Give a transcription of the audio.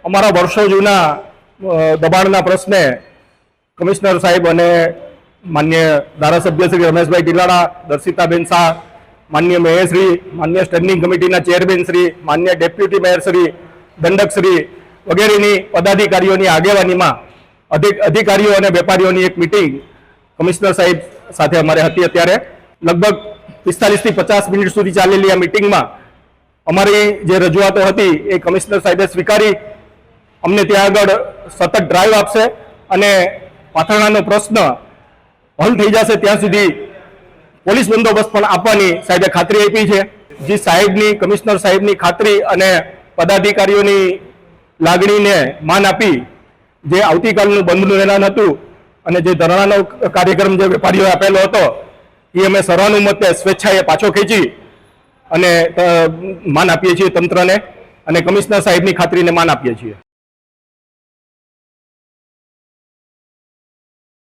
અમારા વર્ષો જૂના દબાણના પ્રશ્ને કમિશનર સાહેબ અને માન્ય ધારાસભ્ય શ્રી રમેશભાઈ ટીલાળા, દર્શિતાબેન શાહ, માન્ય મેયરશ્રી, માન્ય સ્ટેન્ડિંગ કમિટીના ચેરમેન શ્રી, માન્ય ડેપ્યુટી મેયરશ્રી, દંડકશ્રી વગેરેની પદાધિકારીઓની આગેવાનીમાં અધિકારીઓ અને વેપારીઓની એક મિટિંગ કમિશનર સાહેબ સાથે અમારે હતી. અત્યારે લગભગ 45 થી 50 મિનિટ સુધી ચાલેલી આ મિટિંગમાં અમારી જે રજૂઆતો હતી એ કમિશનર સાહેબે સ્વીકારી અમને ત્યાં આગળ સતત ડ્રાઈવ આપશે અને પાથરણાનો પ્રશ્ન હલ થઈ જશે ત્યાં સુધી પોલીસ બંદોબસ્ત પણ આપવાની સાહેબે ખાતરી આપી છે. જે સાહેબની, કમિશનર સાહેબની ખાતરી અને પદાધિકારીઓની લાગણીને માન આપી જે આવતીકાલનું બંધનું એલાન હતું અને જે ધરણાનો કાર્યક્રમ જે વેપારીઓએ આપેલો હતો એ અમે સર્વાનુમતે સ્વેચ્છાએ પાછો ખેંચી અને માન આપીએ છીએ તંત્રને અને કમિશનર સાહેબની ખાતરીને માન આપીએ છીએ.